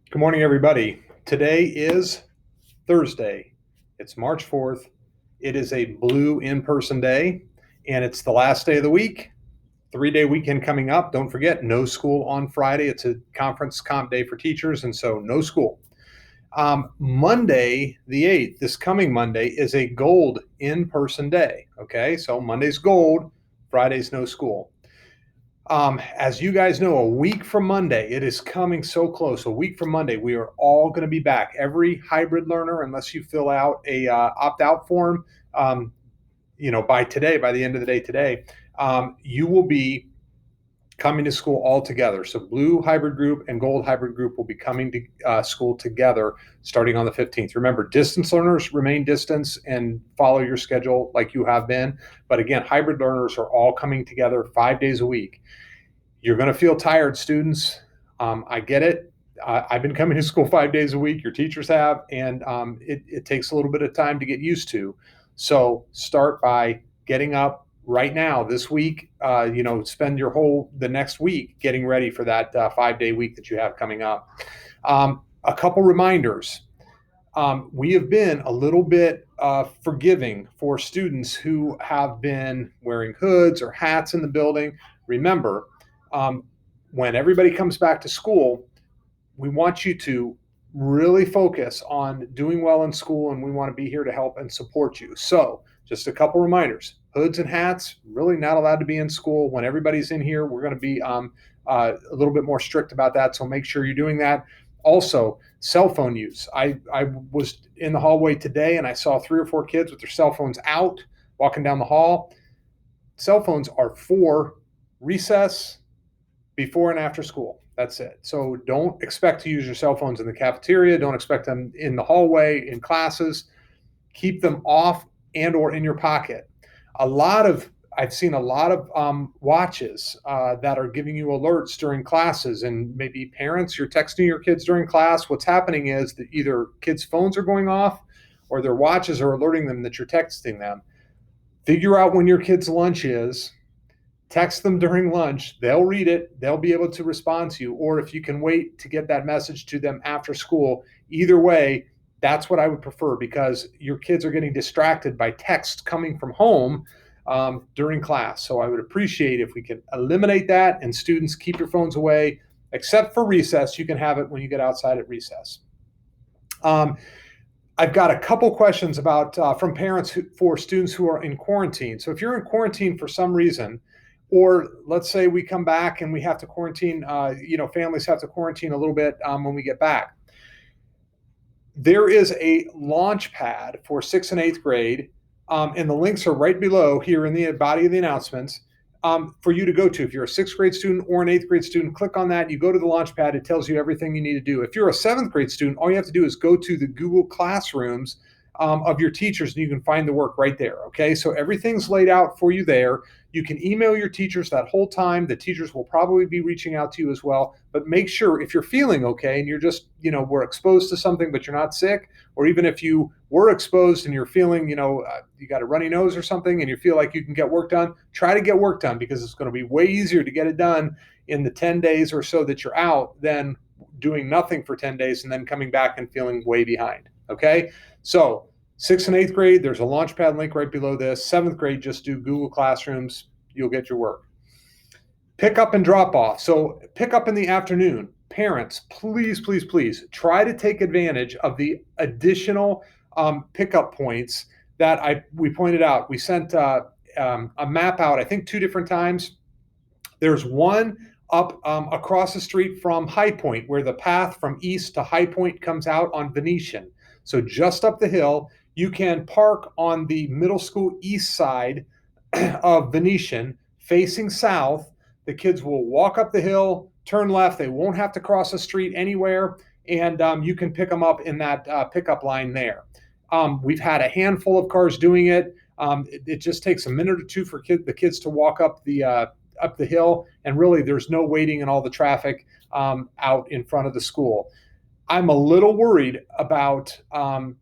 Good morning, everybody. Today is Thursday. It's March 4th. It is a blue in-person day, and it's the last day of the week. 3-day weekend coming up. Don't forget, no school on Friday. It's a conference comp day for teachers, and so no school. Monday, the 8th, this coming Monday, is a gold in-person day. Okay, so Monday's gold, Friday's no school. As you guys know, a week from Monday, it is coming so close. A week from Monday, we are all going to be back. Every hybrid learner, unless you fill out a opt-out form, by today, by the end of the day today, you will be coming to school all together. So blue hybrid group and gold hybrid group will be coming to school together starting on the 15th. Remember, distance learners remain distance and follow your schedule like you have been. But again, hybrid learners are all coming together 5 days a week. You're going to feel tired, students. I get it. I've been coming to school 5 days a week. Your teachers have, and it takes a little bit of time to get used to. So start by getting up right now this week. Spend the next week getting ready for that 5-day week that you have coming up. A couple reminders. We have been a little bit forgiving for students who have been wearing hoods or hats in the building. Remember, when everybody comes back to school, we want you to really focus on doing well in school, and we want to be here to help and support you. So just a couple reminders. Hoods and hats, really not allowed to be in school. When everybody's in here, we're going to be a little bit more strict about that, so make sure you're doing that. Also, cell phone use. I was in the hallway today, and I saw 3 or 4 kids with their cell phones out walking down the hall. Cell phones are for recess, before and after school. That's it. So don't expect to use your cell phones in the cafeteria. Don't expect them in the hallway, in classes. Keep them off and or in your pocket. I've seen a lot of watches that are giving you alerts during classes, and maybe parents, you're texting your kids during class. What's happening is that either kids' phones are going off or their watches are alerting them that you're texting them. Figure out when your kid's lunch is. Text them during lunch. They'll read it. They'll be able to respond to you. Or if you can wait to get that message to them after school, either way, that's what I would prefer, because your kids are getting distracted by text coming from home during class. So I would appreciate if we could eliminate that, and students, keep your phones away, except for recess. You can have it when you get outside at recess. I've got a couple questions about from parents for students who are in quarantine. So if you're in quarantine for some reason, or let's say we come back and we have to quarantine, families have to quarantine a little bit when we get back. There is a launch pad for 6th and 8th grade, and the links are right below here in the body of the announcements for you to go to. If you're a 6th grade student or an 8th grade student, click on that. You go to the launch pad. It tells you everything you need to do. If you're a 7th grade student, all you have to do is go to the Google Classrooms of your teachers, and you can find the work right there. Okay, so everything's laid out for you there. You can email your teachers that whole time. The teachers will probably be reaching out to you as well. But make sure, if you're feeling okay and you're just, were exposed to something but you're not sick, or even if you were exposed and you're feeling, you got a runny nose or something and you feel like you can get work done, try to get work done, because it's going to be way easier to get it done in the 10 days or so that you're out than doing nothing for 10 days and then coming back and feeling way behind. Okay, so 6th and 8th grade, there's a Launchpad link right below this. 7th grade, just do Google Classrooms. You'll get your work. Pick up and drop off. So pick up in the afternoon. Parents, please, please, please try to take advantage of the additional pickup points that we pointed out. We sent a map out, I think 2 different times. There's one up across the street from High Point, where the path from East to High Point comes out on Venetian. So just up the hill, you can park on the middle school east side of Venetian, facing south. The kids will walk up the hill, turn left. They won't have to cross the street anywhere, and you can pick them up in that pickup line there. We've had a handful of cars doing it. It just takes a minute or two for the kids to walk up the hill, and really there's no waiting in all the traffic out in front of the school. I'm a little worried about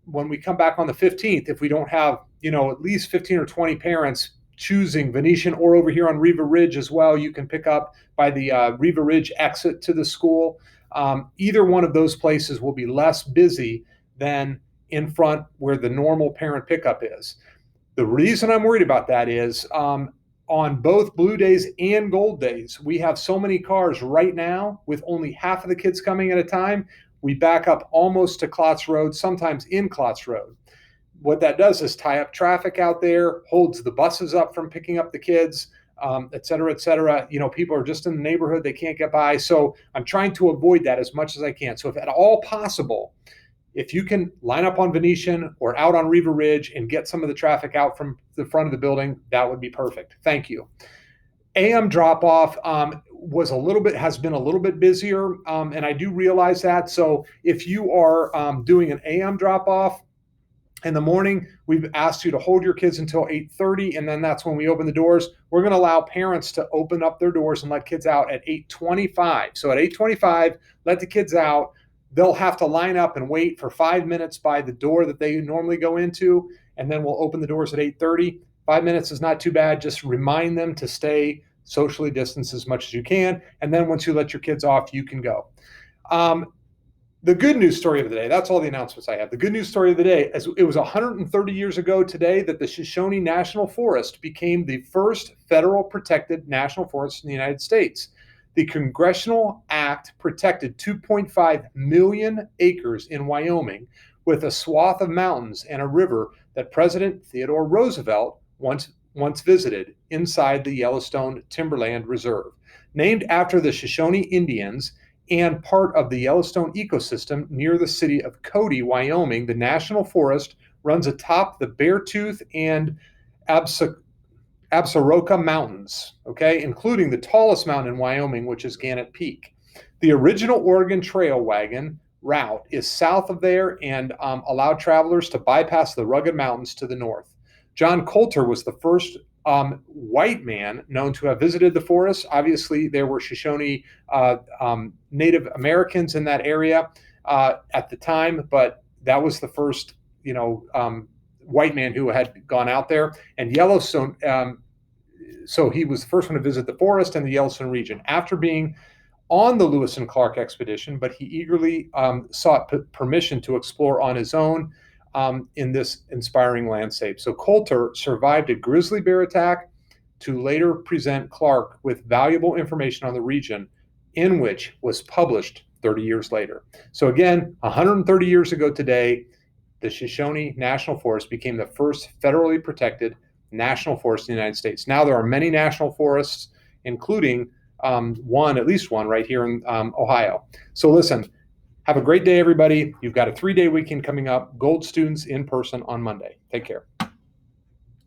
when we come back on the 15th, if we don't have, at least 15 or 20 parents choosing Venetian, or over here on Riva Ridge as well. You can pick up by the Riva Ridge exit to the school. Either one of those places will be less busy than in front where the normal parent pickup is. The reason I'm worried about that is on both blue days and gold days, we have so many cars right now with only half of the kids coming at a time. We back up almost to Klotz Road, sometimes in Klotz Road. What that does is tie up traffic out there, holds the buses up from picking up the kids, et cetera, et cetera. People are just in the neighborhood, they can't get by. So I'm trying to avoid that as much as I can. So if at all possible, if you can line up on Venetian or out on Riva Ridge and get some of the traffic out from the front of the building, that would be perfect. Thank you. AM drop off has been a little bit busier, and I do realize that. So if you are doing an AM drop off in the morning, we've asked you to hold your kids until 8:30, and then that's when we open the doors. We're going to allow parents to open up their doors and let kids out at 8:25. So at 8:25, let the kids out. They'll have to line up and wait for 5 minutes by the door that they normally go into, and then we'll open the doors at 8:30. 5 minutes is not too bad. Just remind them to stay socially distanced as much as you can, and then once you let your kids off, you can go. The good news story of the day, that's all the announcements I have. The good news story of the day is it was 130 years ago today that the Shoshone National Forest became the first federal protected national forest in the United States. The Congressional Act protected 2.5 million acres in Wyoming with a swath of mountains and a river that President Theodore Roosevelt once visited inside the Yellowstone Timberland Reserve. Named after the Shoshone Indians and part of the Yellowstone ecosystem near the city of Cody, Wyoming, the National Forest runs atop the Beartooth and Absaroka Mountains, including the tallest mountain in Wyoming, which is Gannett Peak. The original Oregon Trail wagon route is south of there and allowed travelers to bypass the rugged mountains to the north. John Coulter was the first white man known to have visited the forest. Obviously, there were Shoshone Native Americans in that area at the time, but that was the first, white man who had gone out there. And Yellowstone, so he was the first one to visit the forest and the Yellowstone region after being on the Lewis and Clark expedition, but he eagerly sought permission to explore on his own in this inspiring landscape. So Coulter survived a grizzly bear attack to later present Clark with valuable information on the region, in which was published 30 years later. So again, 130 years ago today, the Shoshone National Forest became the first federally protected national forest in the United States. Now there are many national forests, including at least one right here in Ohio. So listen, have a great day, everybody. You've got a 3-day weekend coming up. Gold students in person on Monday. Take care.